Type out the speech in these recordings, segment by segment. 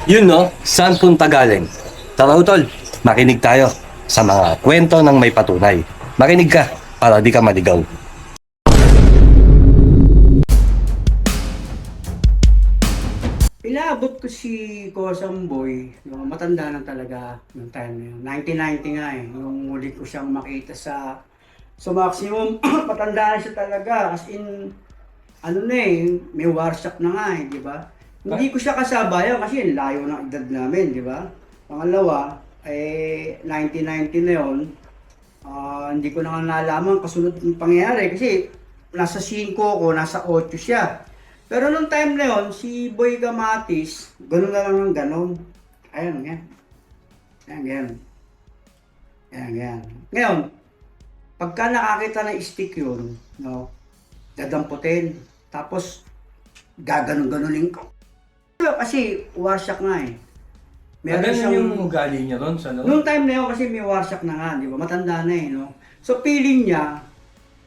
Yun no, saan punta galing? Tara utol, makinig tayo sa mga kwento ng may patunay. Makinig ka para di ka maligaw. Inaabot ko si Kosang Boy, matanda na talaga yung time na yun. 1990 nga eh, yung muli ko siyang makita sa maximum, matanda na siya talaga. As in, ano na eh, may warsak na nga eh, di ba? Hindi ko siya kasabayan kasi layo ng edad namin, di ba? Pangalawa, 1990 na yun, hindi ko na nga nalaman kasunod ng pangyayari kasi nasa 5 ko, nasa 8 siya. Pero nung time na yun, si Boy Gamatis, ganun na lang ng ganun. Ayan, yan. Ayan, yan. Ayan, yan. Ngayon, pagka nakakita ng stick yun, no, dadamputin. Tapos, gaganon-ganonin ko. Kasi warsak nga eh. Meron yung ugali niya ron sa Noong time na yun kasi may warsak na nga, di ba? Matanda na eh, no? So, feeling niya,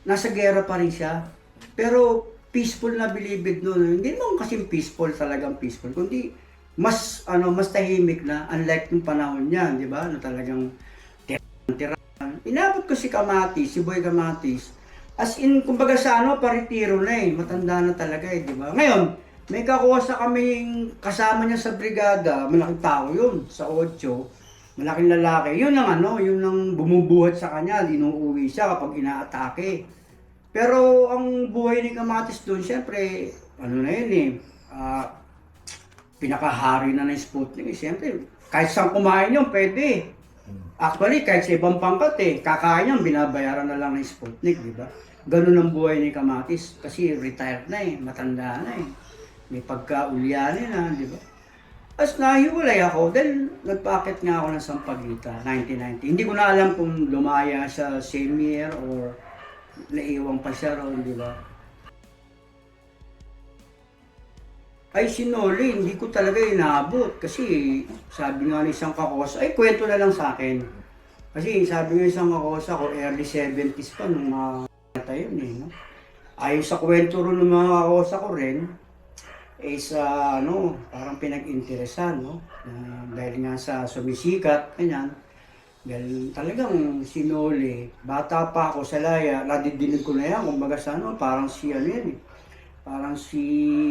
nasa gera pa rin siya. Pero, peaceful na bilibid noon. Hindi naman kasi peaceful, talagang peaceful. Kundi, mas tahimik na, unlike nung panahon niya, di ba? Na talagang tirahan. Inabot ko si Kamatis, si Boy Kamatis. As in, kumbaga sa paritiro na eh. Matanda na talaga eh, di ba? Ngayon, may kakuwasa kaming kasama niya sa brigada, malaking tao yun, sa 8, malaking lalaki. Yun ang bumubuhat sa kanya, inuuwi siya kapag inaatake. Pero ang buhay ni Kamatis doon, syempre, na yun eh, pinakahari na ng Sputnik eh. Syempre, kahit saan kumain yun, pwede. Actually, kahit sa ibang pangkat eh, kakain yun, binabayaran na lang ng Sputnik, di ba? Ganun ang buhay ni Kamatis, kasi retired na eh, matanda na eh. May pagkaulyanin na, di ba? As nahiwalay ako, dahil nagpaakit nga ako ng Sampaguita, 1990. Hindi ko na alam kung lumaya sa same year or naiwang pa siya ron, di ba? Ay, si Noli, hindi ko talaga inabot kasi sabi nga ng isang kakosa, ay kwento na lang sa akin. Kasi sabi nga isang kakosa ko, early 70s pa nung mga yun eh, no? Ayon sa kwento ron ng mga kakosa ko rin, parang pinag-interesan, no? Dahil nga sa sumisikat, ganyan. Dahil talagang si Noli, bata pa ako sa laya, nadidinig ko na yan, kumbaga sa parang si yan eh. Parang si,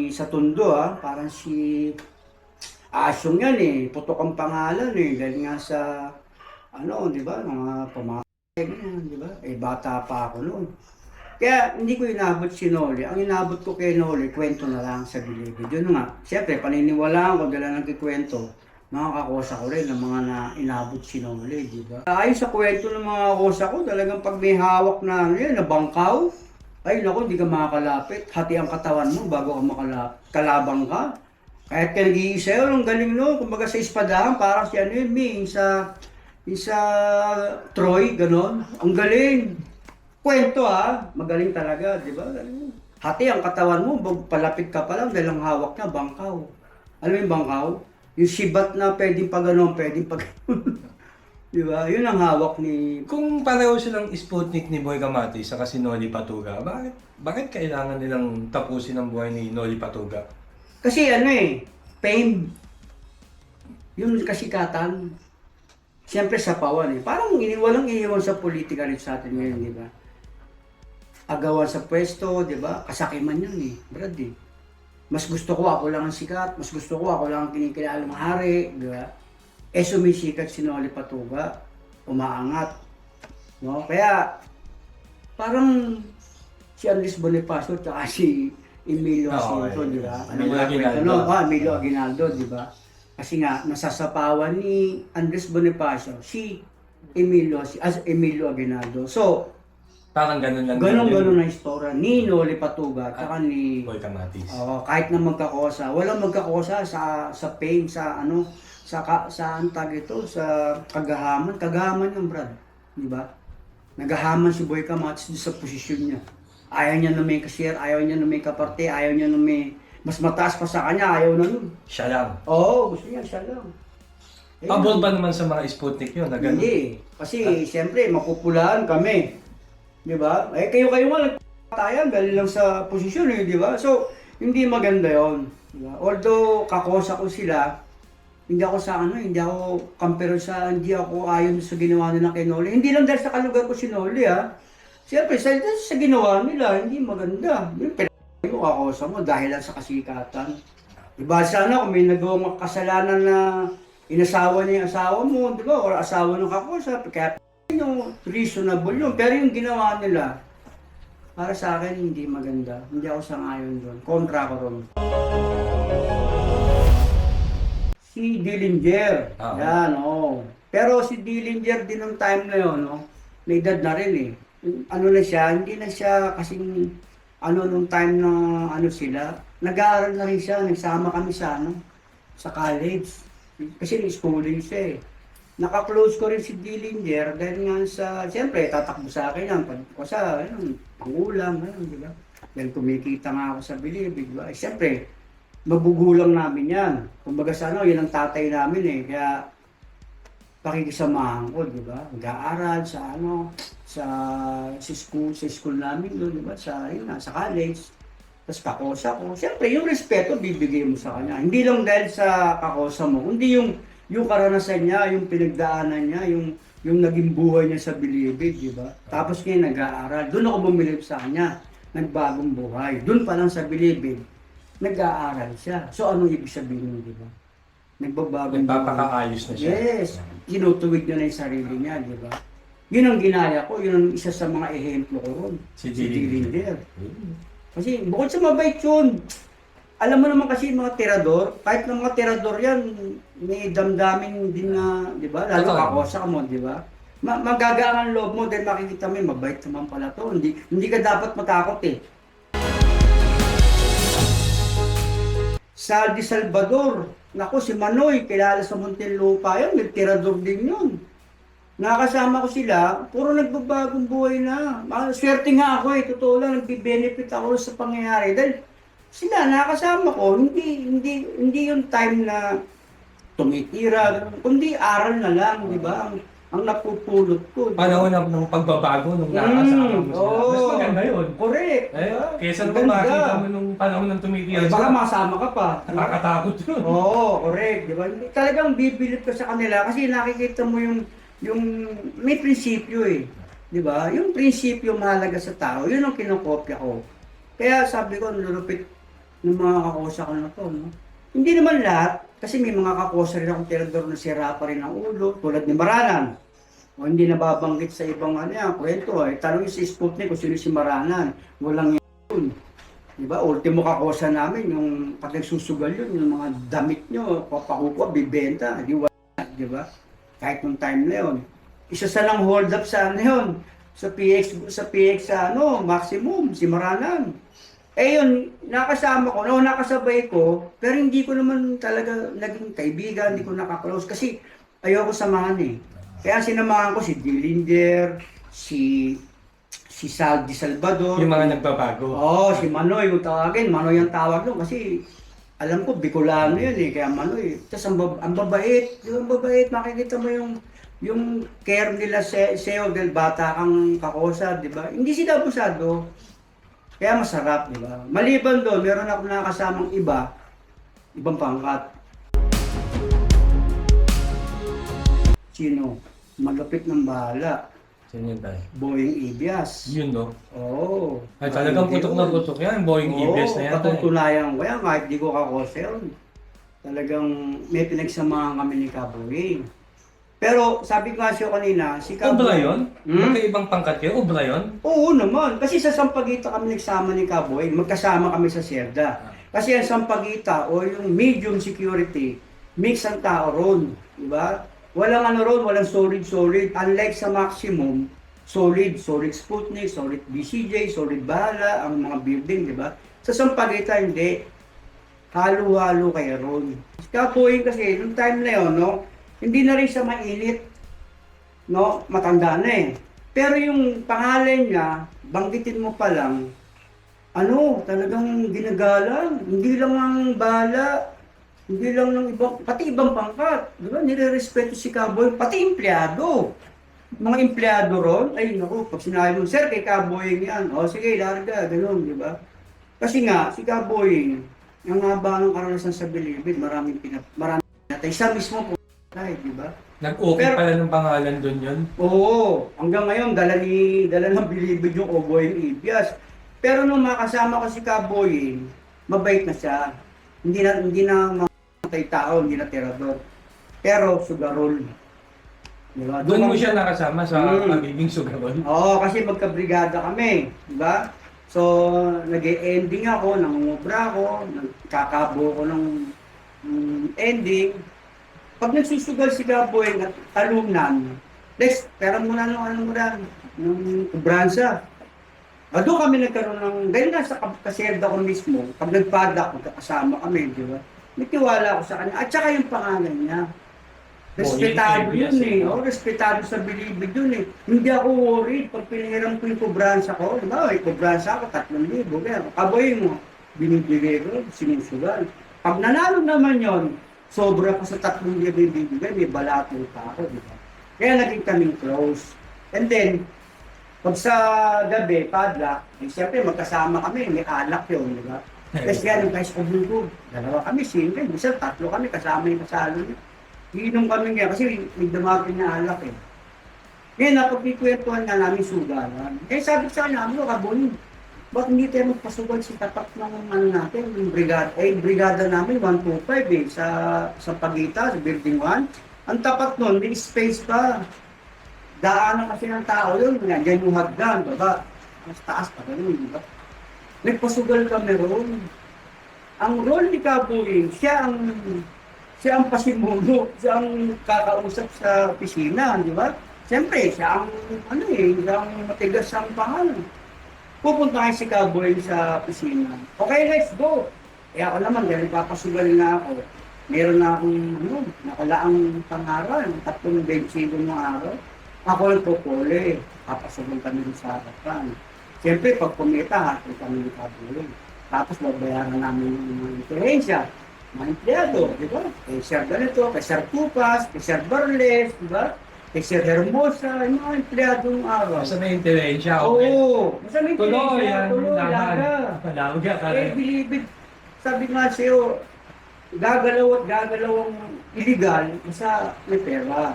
sa Tondo parang si Asyong yan eh, putok ang pangalan eh, dahil nga sa, di ba, mga pamakay, ganyan, di ba? Bata pa ako noon. Kaya hindi ko inabot si Noli. Ang inabot ko kay Noli, kwento na lang sa bilibid. Yun nga, siyempre, paniniwalaan ko dala nagkikwento. Nakakakosa ko rin ng mga na inabot si Noli, di ba? Ayon sa kwento ng mga kosa ko, talagang pag may hawak na na bangkaw, ay naku, hindi ka makakalapit. Hati ang katawan mo bago ka kalabang ka. Kahit ka nag-iisa yun, ang galing no. Kumbaga sa espadahan, parang si Ming sa Troy, ganon. Ang galing. Kwento magaling talaga, di ba? Hati ang katawan mo, palapit ka pa lang dahil ang hawak na bangkaw. Alam mo yung bangkaw? Yung sibat na pwedeng pa gano'n, pwedeng pa gano'n. Di ba? Yun ang hawak ni... Kung pareho silang Sputnik ni Boy Kamatis sa si Noli Patuga, bakit kailangan nilang tapusin ang buhay ni Noli Patuga? Kasi fame. Yung kasikatan. Siyempre sa pawan eh. Parang walang iniwan sa politika rin sa atin ngayon, di ba? Agawan sa pwesto, di ba? Kasakiman yun eh, Brad eh. Mas gusto ko ako lang ang sikat, mas gusto ko ako lang ang kinikilalang hari, di ba? Sumisikat si Noli Patuga, umaangat. No? Kaya, parang si Andres Bonifacio at si Emilio Jacinto, di ba? Emilio Aguinaldo, di ba? Kasi nga, nasasapawan ni Andres Bonifacio si Emilio Aguinaldo. So, parang ganun lang. Ganun na istorya ni Noli Patuga at ni Boy Kamatis. kahit na magkakosa, walang magkakosa sa fame, sa antag ito, sa kagahaman yung Brad, di ba? Nagahaman si Boy Kamatis sa posisyon niya. Ayaw niya na may cashier, ayaw niya na may kaparte, ayaw niya na may mas mataas pa sa kanya, ayaw na nun. Siya lang. Oo, gusto niya, siya lang. Pabor ba naman sa mga Sputnik yun? Na Hindi. Kasi siyempre, mapupulaan kami. Di ba? Kayo nga nagpatayan dahil lang sa posisyon di ba? So, hindi maganda yon. Diba? Although, kakosa ko sila, hindi ako sa ano, hindi ako kampero sa, hindi ako ayon sa ginawa nila kay Noli. Hindi lang dahil sa kalugar ko si Noli, ha. Siyempre, sa ginawa nila, hindi maganda. Yung pinag mo, kakosa mo, dahil lang sa kasikatan. Diba, sana kung may nagawang kasalanan na inasawa niya yung asawa mo, di ba, or asawa ng kakosa, kaya yung reasonable yun. Pero yung ginawa nila, para sa akin, hindi maganda. Hindi ako sangayon doon. Kontra ko ron. Si Dillinger. Ah. Yan, oo. Pero si Dillinger din ng time na yun, no? May edad na rin eh. Ano na siya, hindi na siya kasing ano nung time na ano sila. Nag-aaral na rin siya, nagsama kami sa ano, sa college. Kasi schooling siya eh. Naka-close ko rin si Dillinger dahil nga sa, siyempre, tatakbo sa akin yan. Pag ko sa, ayun, pangulam, ayun, di ba? Dahil kumikita nga ako sa Bilibid, di ba? Siyempre, mabugulang namin yan. Kumbaga sa ano, yun ang tatay namin eh. Kaya, pakikisamahan ko, di ba? Mag-aaral sa ano, sa school namin doon, di ba? Sa, yun na, sa college. Tapos kakosa ko. Siyempre, yung respeto, bibigay mo sa kanya. Hindi lang dahil sa kakosa mo, kundi yung karanasan niya, yung pinagdaanan niya, yung naging buhay niya sa Bilibid, di ba? Tapos ngayon nag-aaral. Doon ako bumilib sa kanya. Nagbagong buhay. Doon pa lang sa Bilibid, nag-aaral siya. So, anong ibig sabihin, di ba? Nagbabagong Nagpapakaayos na siya. Yes. Tinutuwid niya na yung sarili niya, di ba? Yun ang ginaya ko. Yun ang isa sa mga ehemplo ko ron. Si Dillinger. Kasi bukod sa mabait yun, alam mo naman kasi mga tirador, kahit ng mga tirador yan, may damdamin din na, di ba? Lalo kakosa mo, di ba? Magagaan ang loob mo dahil makikita mo, mabait naman pala to. Hindi ka dapat matakot eh. Sa Di Salvador, naku si Manoy, kilala sa Muntinlupa yun, may tirador din yun. Nakasama ko sila, puro nagbabagong buhay na. Swerte nga ako eh, totoo lang, nagbi-benefit ako sa pangyayari. Dahil sila, nakasama ko, hindi yung time na tumitira, kundi aral na lang, di ba? Ang napupulot ko. Panahon ng pagbabago nung nakasama mo sila. oo. Mas maganda yun. Correct. Eh, kesa Ang naman ganda. makita mo nung panahon ng tumitira Baka makasama ka pa. nakakatakot yun. Oo, correct, di ba? Talagang bibilip ka sa kanila kasi nakikita mo yung may prinsipyo eh. Di ba? Yung prinsipyo mahalaga sa tao, yun ang kinokopya ko. Kaya sabi ko, nalulupit ng mga kakosa ko na to, no? Hindi naman lahat, kasi may mga kakosa rin akong tirador na sira pa rin ang ulo, tulad ni Maranan. O hindi nababanggit sa ibang ano yan, kwento eh. Tanong si Sputnik kung sino si Maranan. Walang yun. Diba? Ultimo kakosa namin, yung pag nagsusugal yun, yung mga damit nyo, papakukuha, bibenta, di wala, diba? Kahit nung time na yun. Isa sa lang hold up sa ano yun, sa PX sa ano, maximum, si Maranan. Eh yun, nakasama ko, nakasabay ko, pero hindi ko naman talaga naging kaibigan, hindi ko nakaklose kasi ayoko samahan eh. Kaya sinamahan ko si Dillinger, si Sal Di Salvador. Yung mga nagbabago. Oo, si Manoy, kung tawagin, Manoy ang tawag doon kasi alam ko, Bicolano yun eh, kaya Manoy. Tapos ang babait, yung babait, makikita mo yung care nila sa'yo dahil bata kang kakosa, di ba? Hindi sila abusado. Kaya masarap, di ba? Maliban doon, meron ako nakasamang ibang pangkat. Sino? Malapit ng bahala. Sino yun tayo? Boying Ibias. Yun, no? Oo. Ay, talagang putok na putok yan. Boeing EBS na yan. Patutunayan ko yan, kahit di ko kakose yun. Talagang may pinagsamahan kami ni Kaboying. Pero sabi ko nga siya kanina, si Obra yun? Hmm? Magkaibang pangkat kayo? Obra yun? Oo naman, kasi sa Sampaguita kami nagsama ni Kaboying, magkasama kami sa Sierra. Kasi ang Sampaguita o yung medium security, mix ang tao ron, di ba? Walang ano ron, walang solid. Unlike sa maximum, solid Sputnik, solid BCJ, solid Bahala, ang mga building, di ba? Sa Sampaguita hindi. Halo-halo kayo ron. Kaboying kasi, nung time na yun, no? Hindi na rin siya mainit, no? Matanda na eh. Pero yung pangalan niya, banggitin mo pa lang, ano, talagang ginagalang. Hindi lang ang Bahala, hindi lang ng ibang, pati ibang pangkat. Di ba? Nire-respeto si Kaboy, pati empleyado. Mga empleyado ron, ay naku, pag sinabi mo, sir, kay Kaboy yan. O sige, larga, gano'n, di ba? Kasi nga, si Kaboy, ang haba ng karanasan sa Bilibid, maraming pinatay. Siya mismo po patay, di ba? Nag-okay Pero- pala ng pangalan doon yun. Oo, hanggang ngayon dala ng bilibid yung Oboying Ibias. Pero nung makasama ko si Kaboying, mabait na siya. Hindi na matay tao, hindi na tirador. Pero sugarol. Di ba? Doon mo kami- siya nakasama sa Mm. pagiging sugaron. Oo, kasi magkabrigada kami, di ba? So, nag-ending ako, nangungubra ako, nagkakabo ko ng ending. Pag nagsusugal si Gaboy at talunan, Lex, pera mo na nung kubransa. Doon kami nagkaroon ng, dahil nasa kaserda ko mismo, pag nagpada ko, kasama kami, di ba? May tiwala ako sa kanya. At saka yung pangalan niya. Respetado Boy, yun eh. yes. Oh, respetado sa bilibid yun eh. Hindi ako worried pag pinahiram ko yung kubransa ko. Diba, may kubransa ako, 3,000. Kaya kaboy mo, binibigay ko, sinusugal. Pag nanalo naman yon, sobra pa sa 3,000 bibigay, may balato pa ako, di ba? Kaya naging kaming close. And then, pag sa gabi, padlock, eh, siyempre magkasama kami, may alak yun, di ba? Kasi yan, yung guys ko, dalawa kami, single, minsan 3 kami, kasama yung kasalo niya. Iinom kami ngayon kasi may dumagin na alak eh. Ngayon, napagkikwentuhan na namin sugalan. Eh sabi ko sa kanya, Kaboy, bakit hindi tayo magpasugal sa tapat ng ano natin, yung brigada? Eh, brigada namin, 125 eh, sa Pagita, sa Building 1. Ang tapat nun, may space pa. Daanan kasi ng tao yun, yan yung hagdan, baba. Mas taas pa ganun, di ba? Nagpasugal kami ron. Ang role ni Kaboy, siya ang pasimuno, siya ang kakausap sa opisina, di ba? Siyempre, siya ang matigas ang pangalan. Pupunta kayo si Kaboy sa opisina. Okay, let's go. Eh ako naman, dahil papasugal na ako, meron na akong, nakalaang pangaral, 3-25 ng araw. Ako ang popole, papasugal kami sa harapan. Siyempre, pag kumita, hatid kami ni Kaboy. Tapos, babayaran namin yung mga diferensya. Mga empleyado, di ba? Kay Sir ganito, kay Sir Pupas, kay Sir Barles, di ba? Kay Sir Hermosa, yung mga empleyadong araw. Basta may interensya, okay. Oo, basta may Tuloy, interensya, yan, tuloy, laban. laga. Malaga ka Eh, bilibid, sabi nga sa'yo, gagalaw at gagalaw ang illegal, basta may pera.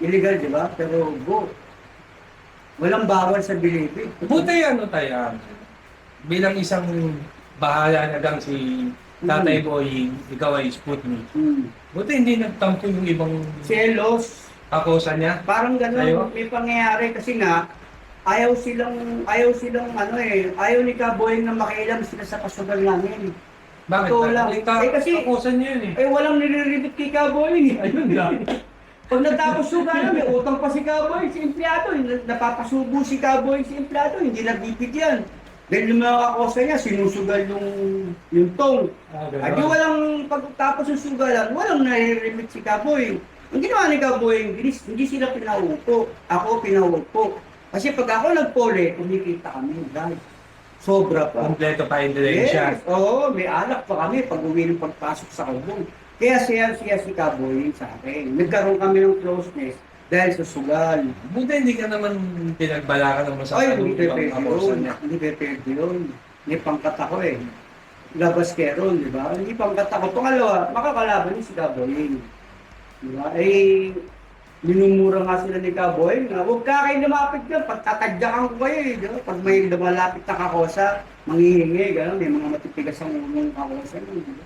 Illegal, di ba? Pero go. Walang bawal sa bilibid. Buti tayo, bilang isang bahala na lang si Tatay Boy, ikaw ay Sputnik. Buti hindi nagtampo yung ibang Selos. kakosa niya. Parang gano'n, Ayaw. may pangyayari kasi nga, ayaw ni Kaboy na makialam sila sa pasugal namin. Bakit? Totoo lang. Eh, kasi- kakosa niya yun eh. Eh, walang niliribit kay Kaboy. Ayun lang. Pag natapos sugalan, may utang pa si Kaboy, si empleyado. Napapasubo si Kaboy, si empleyado, hindi nabibigyan. Dahil yung mga kakosa niya, sinusugal yung tong. At yung walang pagtapos ng sugalan, walang nare-remit si Kaboy. Ang ginawa ni Kaboy, hindi sila pinaupo. Ako pinaupo. Kasi pag ako nagpole, kumikita kami, guys. Sobra pa. Kompleto pa yung dirensya. Yes, oo, may alak pa kami pag uwi ng pagpasok sa kubong. Kaya siya si Kaboy sa akin. Nagkaroon kami ng closeness dahil sa sugal. Buti hindi ka naman pinagbalakan ng masama Ay, ng hindi ibang pwede kakosa yun. niya. Hindi pwede yun. May pangkat ako eh. Labas keron, di ba? Hindi pangkat ako. Pangalawa, makakalaban niyo si Kaboy. Di ba? Eh, minumura nga sila ni Kaboy na huwag ka kayo lumapit dyan, pagtatadyakan ko kayo eh. Di ba? Pag may lumalapit na kakosa, manghihingi, gano'n. May mga matitigas ang unong kakosa. Di ba?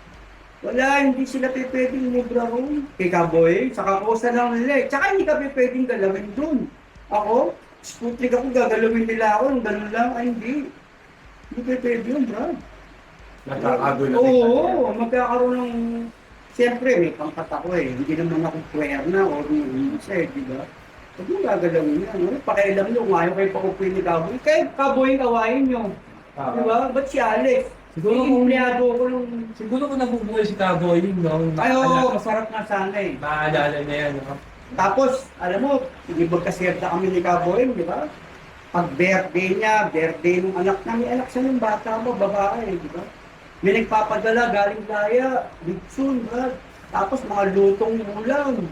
Wala, hindi sila pwedeng mubra ron. Kay Kaboy, sa kakosa lang nila eh. Tsaka hindi ka pwedeng galawin dun. Ako, Sputnik ako, gagalawin nila ako, nung gano'n lang, ay hindi. Hindi pwede yun, bro. Nakakagulat. Oo, magkakaroon ng... Siyempre, may pangkat ako eh. Hindi naman ako puwerna o isa eh, di ba? Huwag mo gagalawin yan. Ano, pakialam nyo, kung ayaw kayo pakupuin ni Kaboy. Kaya Kaboy, kawain nyo. Di ba? Ba't si Alex? Siguro Yung kung empleyado ko nung... Siguro kung nabubuhay si Cowboy, no? Ay, oo, masarap nga sana eh. Maaalala niya yan, no? Tapos, alam mo, hindi magkasierta kami ni Kaboy, di ba? Pag birthday niya, birthday ng anak na, may anak siya ng bata mo, babae, di ba? May nagpapadala galing Laya, Bitsun, ba? Tapos mga lutong ulam.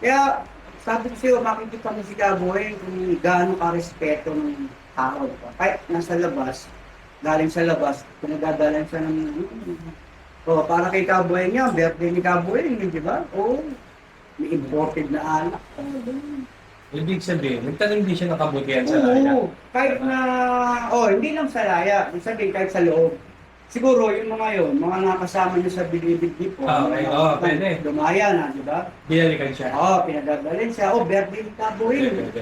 Kaya, sabi ko sa'yo, makikita mo si Kaboy kung gaano ka-respeto ng tao, di ba? Kahit nasa labas, galing sa labas, pinagdadalan siya ng O, para kay Kabuhay niya, birthday ni Kabuhay, di ba? O, may imported na anak. Ibig sabihin, nagtanim din siya ng kabutihan sa laya. Oo, kahit na, hindi lang sa laya, ibig sabihin kahit sa loob. Siguro, yung mga yun, mga nakasama niya sa Bilibid po, Okay, pwede. dumaya na, di ba? Binalikan siya. Pinagdadalhin siya, birthday ni Kabuhay. Pwede.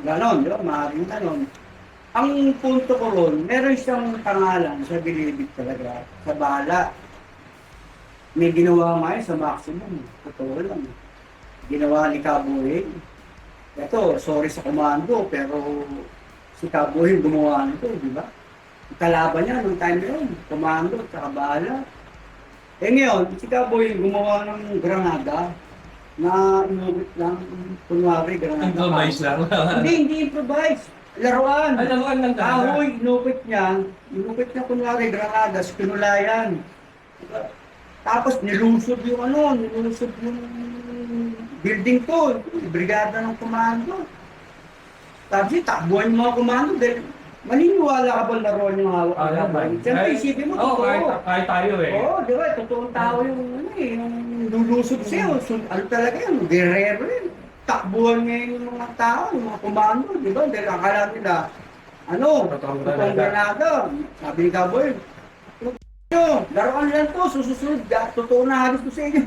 Ganon, di ba? Maaaring ganon. Ang punto ko ron, meron siyang pangalan sa Bilibid talaga, sa Bahala. May ginawa nga yun sa maximum, totoo lang. Ginawa ni Kabuhay. Ito, sorry sa komando, pero si Kabuhay gumawa nito, di ba? Kalaban niya nung time na yun, komando, tsaka Bahala. Ngayon, si Kabuhay gumawa ng granada na inubit lang, kunwari granada. Improvise lang. Hindi improvise. Laruan. Laruan lang talaga. Kahoy, inupit niya kunwari granadas, pinulayan. Diba? Tapos nilusog yung building ko, brigada ng komando. Tapos takbuhan yung mga komando dahil maniniwala ka ba laruan yung hawak ng laban? Siyempre isipin mo, totoo. Kahit tayo eh. Di ba? Totoong tao yung yung lulusog sa'yo. So, talaga yun, guerrero yun. Takbuhan ngayon yung mga tao, yung mga komando, di ba? Dahil akala nila, totoong granada. Sabi ni Kaboy, laruan lang to, susunod, totoo na halos ko sa inyo.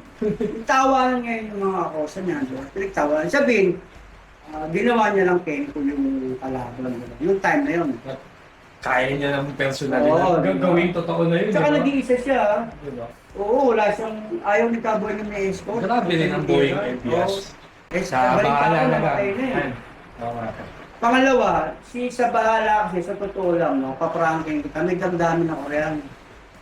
Tawanan ngayon yung mga kosa niya. Pinagtawanan. Sabihin, ginawa niya lang Kenko yung kalaban. Yung time na yun. Kaya niya ng personal Oo, na gawing totoo na yun. Tsaka diba? nag-iisa siya. Diba? Oo, wala siyang, ayaw ni Kaboy na may escort. Grabe rin ang Boeing MPS. Sa Bahala na lang. Yan. Oo nga. Pangalawa, sa Bahala kasi sa totoo lang, papranking kita, may damdamin ako rin.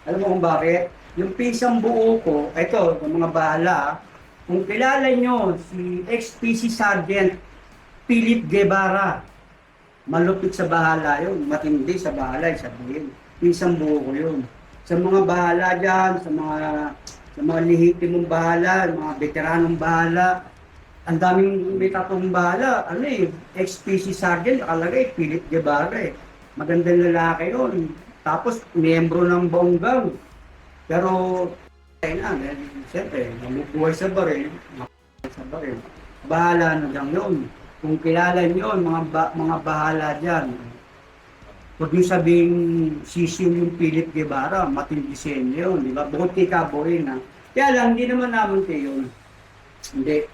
Alam mo kung bakit? Yung pisang buo ko, ito, yung mga Bahala, kung kilala nyo si ex-PC Sergeant Philip Guevara, malupit sa Bahala yun, matindi sa Bahala, sabihin. Pisang buo ko yun. Sa mga Bahala dyan, sa mga lehitimong Bahala, mga veteranong Bahala, ang daming may tatong Bahala, ex-PC Sergeant, nakalagay, Philip Guevara eh. Magandang lalaki yun. Tapos, miyembro ng Bonggang. Pero, siyempre, namubuhay sa baril, Bahala na lang yun. Kung kilala niyo yun, mga Bahala dyan, huwag niyo sabing sisiw yung Philip Guevara, matindi siya yun, di ba? Bukod kay Kaboy na. Kaya lang, hindi naman naman kayo yun. Hindi.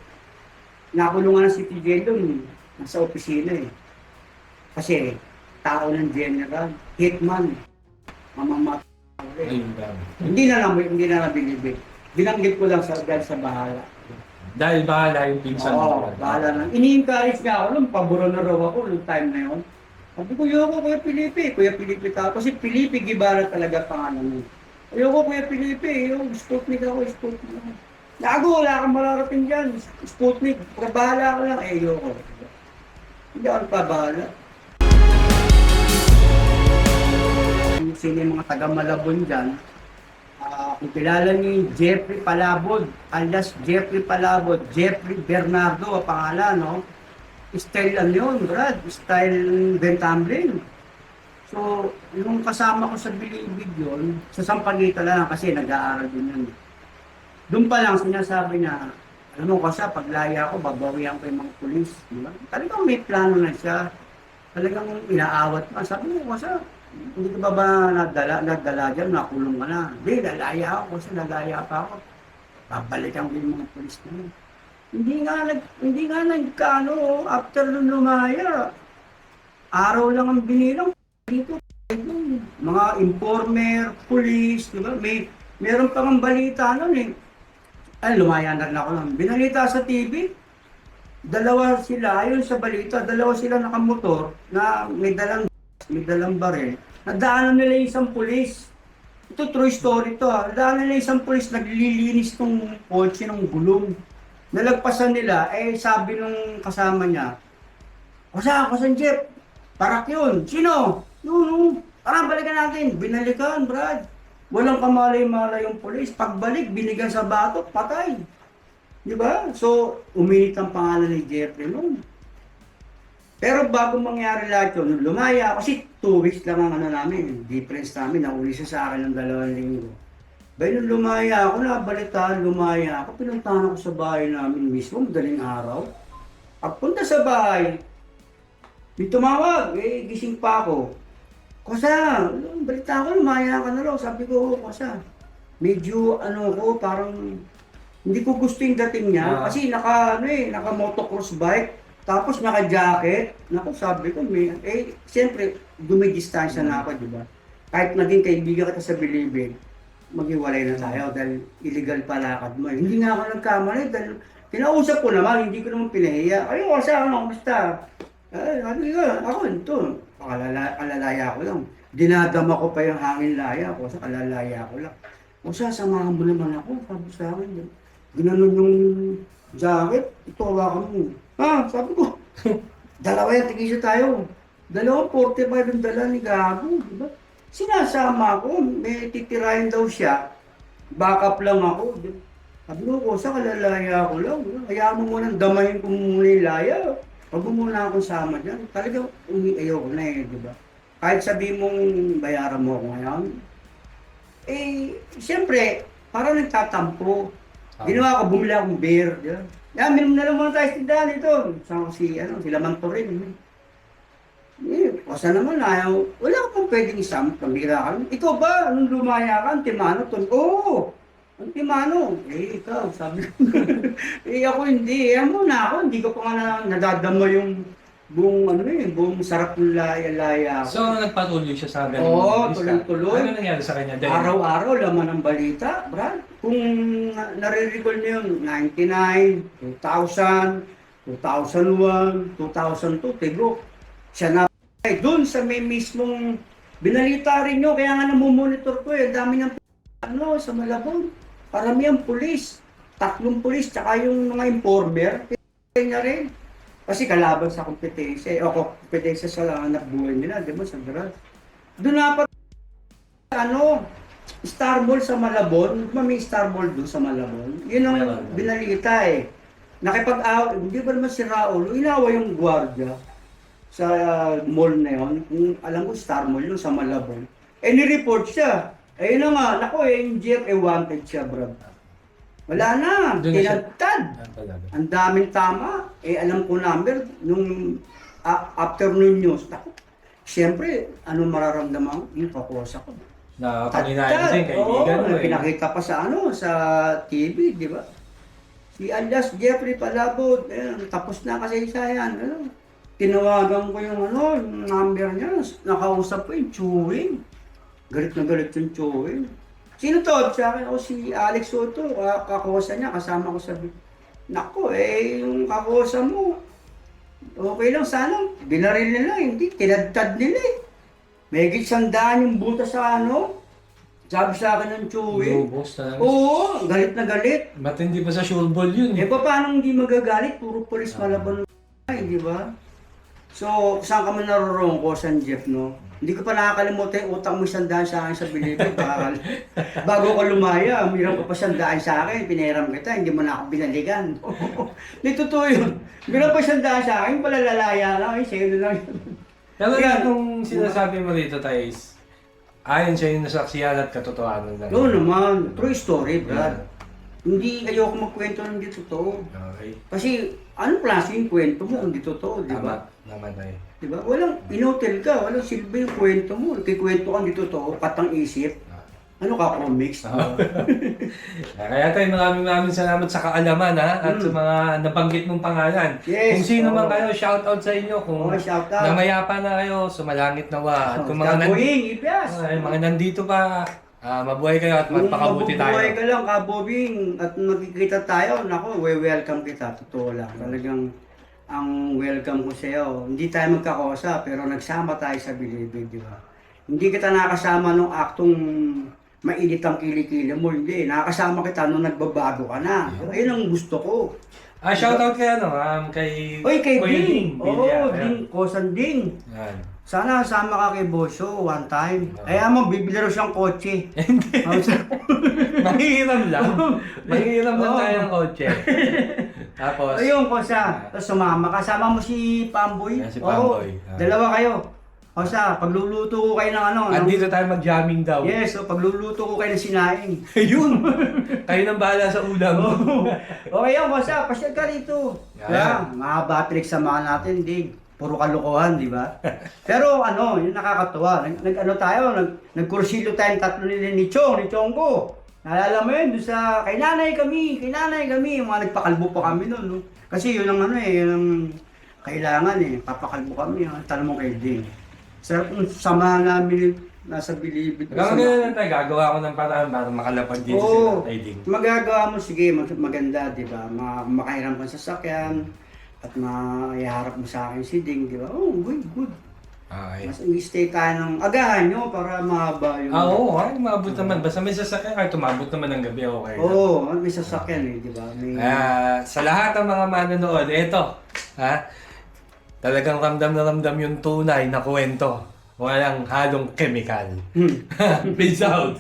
Nakulungan ng City Jail doon, nasa opisina eh. Kasi, tao ng general, hitman, mamamatay. Hindi na binibig. Binanggit ko lang dahil sa Bahala. Dahil Bahala yung pinsan mo. Bahala na. Ini-encourage nga ako nung paburo na raw ako nung time na yun. Sabi ko, ayoko Kuya Felipe ka. Kasi Felipe Guevara talaga pangalan mo. Ayoko Kuya Felipe, yung Sputnik ako. Gago, wala kang mararating dyan. Sputnik, bahala ka lang. Ayoko. Hindi ako nagpabahala. Sino yung mga taga-Malabon dyan, kung kilala ni Jeffrey Palabod, alias Jeffrey Palabod, Jeffrey Bernardo, ang pangalan, no? Style yun, Brad. Style Ben Tamblin. So, yung kasama ko sa Bilibid yun, sa Sampaguita lang kasi nag-aaral din yun. Doon pa lang sinasabi niya, alam mo kasi paglaya ko, babawian ko yung mga pulis. Diba? Talagang may plano na siya. Talagang inaawat pa. Sabi mo kasi, hindi ka ba nagdala dyan, nakulong ka na. Hindi, lalaya ako kasi nagaya pa ako. Babalikan ko yung mga pulis na yun. Hindi nga nagkano, after nung lumaya. Araw lang ang binilang dito. Mga informer, police, di ba? Meron pa ng balita nun eh. Lumaya na rin ako nun. Binalita sa TV, dalawa sila, ayon sa balita, dalawa sila nakamotor na may dalang baril. Nadaanan nila isang pulis. Ito true story to ha. Nadaanan nila isang pulis, naglilinis ng kotse ng gulong. Nalagpasan nila, sabi nung kasama niya, Kasan Jeff? Parak yun. Sino? Yun. Tara, balikan natin. Binalikan, Brad. Walang kamalay-malay yung pulis. Pagbalik, binigyan sa batok, patay. Di ba? So, uminit ang pangalan ni Jeffrey noon. Pero bago mangyari lahat yun, nung lumaya, kasi 2 weeks lang ang namin, difference namin, nauli siya sa akin ng 2 linggo. Bay nung lumaya ako, nabalitaan, lumaya ako, pinuntahan ako sa bahay namin mismo, madaling araw. Pagpunta sa bahay, may tumawag, gising pa ako. Kosa, balita ko, lumaya ka na raw. Sabi ko, Kosa, medyo ko, parang hindi ko gusto yung dating niya. Kasi naka motocross bike, tapos naka-jacket. Naku, sabi ko, siyempre, dumidistansya na ako, di ba? Kahit naging kaibigan kita sa Bilibid, maghiwalay na tayo dahil illegal palakad mo. Hindi nga ako nagkamali dahil kinausap ko naman, hindi ko naman pinahiya. Ayun, Kosa, basta. Sabi ko, ako ito, kalalaya ko lang. Dinadama ko pa yung hangin laya ko, sa kalalaya ko lang. O samahan mo naman ako, sabi sa akin. Ginanon yung jacket, ito hawakan mo. Sabi ko, dalawa yung tigisa tayo. 2.45 yung dala ni Gago, di ba? Sinasama ko, may titirahin daw siya. Backup lang ako. Sabi ko, sa kalalaya ko lang. Kaya mo munang damayin ko muna yung laya. Pag muna akong sama dyan, talagang ayaw ko na di ba? Kahit sabi mong bayaran mo ako ngayon, siyempre, parang nagtatampo. Ginawa ko, bumili akong beer. Minum na lang muna tayo sa tindahan ito. Sila Manto rin. Kosa naman, wala ka pang pwedeng isang pambira ka. Ikaw ba, anong lumaya ka, Antimano? Oo! Antimano, ikaw, sabi ko. Ako hindi, muna ako, hindi ko pa nga nadadama yung buong sarap ng laya-laya. So, nagpatuloy siya sa ganun? Oo, tuloy-tuloy. Ano nangyari sa kanya? Araw-araw, laman ng balita, Brad. Kung nare-recall niyo yun, 99, 2000, 2001, 2002, Tigo. Siya na, doon sa may mismong binalita rin nyo, kaya nga namumonitor ko dami niyang sa Malabon. Paramihan pulis, 3 pulis, tsaka yung mga informer, niya rin. Kasi kalaban sa kompetensya, kompetensya sa anak buhay nila, di ba, sa drug. Doon dapat, Star Mall sa Malabon, may Star Mall doon sa Malabon, yun ang binalita hindi ba naman si Raul, inawa yung gwardiya sa mall na yun, kung alam ko Star Mall yun sa Malabon. Ni-report siya. Ayun na nga, yung Jeff, wanted siya, bro. Wala na, tinagtad. Ang daming tama. Alam ko number, nung afternoon news. Siyempre, ano mararamdaman? Yung pakusa ko. Nakakanginayan din, kaibigan mo pinakita pa sa sa TV, di ba? Si alias Jeffrey Palabot, tapos na kasaysayan. Tinawagan ko yung number niya, nakausap ko yung chewing. Galit na galit yung chewing. Sino to? Sa akin, si Alex Soto, kakusa niya, kasama ko sabi. Nako, yung kakusa mo, okay lang sana, binaril nila, hindi, tinadtad nila May sandaan yung buta sa sabi sa akin ng chewing. Oo, galit na galit. Matindi pa sa sure ball yun. Paano hindi magagalit? Puro polis Malabon di ba? So, saan ka man naroroon ko, San Jeff, Hindi ko pa nakakalimutan yung utang mo 100 sa akin sa Bilibid. Bago ko lumaya, mayroon ko pa 100 sa akin, pinahiram kita, hindi mo na ako binaligan. Hindi totoo yun. Mayroon pa 100 sa akin, palalalaya lang, sa'yo na lang yun. Pero itong sinasabi mo dito, Thais, ayon sa yung nasaksiyan at katotohanan lang. Oo naman, true story, Brad. Hindi ayoko magkwento ng di totoo. Okay. Kasi anong klase yung kwento mo kung di totoo, di ba? Naman tayo. Di ba? Inotel ka, walang silbi yung kwento mo. Kikwento kang di totoo, patang isip. Ano ka, comics? Kaya tayo maraming salamat sa kaalaman at sa mga nabanggit mong pangalan. Yes, kung sino man kayo, shout out sa inyo. Kung shout out. namayapa na kayo, sumalangit nawa. At kung mga mga nandito pa, mabuhay kayo at magpakabuti tayo. Mabuhay ka lang, kabobing, at magkikita tayo, welcome kita, totoo lang. Talagang ang welcome ko sa iyo. Hindi tayo magkakosa, pero nagsama tayo sa Bilibid, di ba? Hindi kita nakasama nung aktong mainit ang kilikili mo, hindi. Nakasama kita nung nagbabago ka na. Ayun ang gusto ko. Shout out kay kay Ding. Villa. Ding, Kosan Ding. Yan. Sana sama ka kay Bosyo one time. Bibili raw siyang kotse. Mahihiram lang. Mahihiram lang tayo ng kotse. Tapos, Ayun, Kosa. Tapos sumama ka. Sama mo si Pamboy. Si Pamboy. Dalawa kayo. O siya, pagluluto ko kayo ng ano, Andito tayo mag-jamming daw. yes, so pagluluto ko kayo ng sinaing. Yun! Kayo nang bahala sa ulam. Okay yan, Masa, pasyal ka rito. Yan. Mga tricks samahan natin, dig. Puro kalokohan, di ba? Pero ano, yun nakakatuwa. Nag-ano tayo, nagkursilyo tayong tatlo ni Chong ko. Naalala mo yun, doon sa, kay nanay kami, yung mga nagpakalbo pa kami noon, no? Kasi yun ang ano yun ang kailangan papakalbo kami, tanong mo kay Ding. Sarap kung samahan namin nasa bilibid. Hanggang ganun lang tayo, gagawa ko ng paraan para makalapag dito Oo, sa tiding. magagawa mo, sige, maganda, di ba? Makahiram ka sa sasakyan at maiharap mo sa akin si Ding, di ba? Oh, good. Okay. Mas i-stay tayo ng agahan nyo para mahaba yung... Oo, ay, umabot naman. Basta may sasakyan kahit umabot naman ng gabi, okay. Oo, may sasakyan di ba? May... Sa lahat ng mga manonood, eto, talagang ramdam na ramdam yung tunay na kwento. Walang halong chemical. Peace out!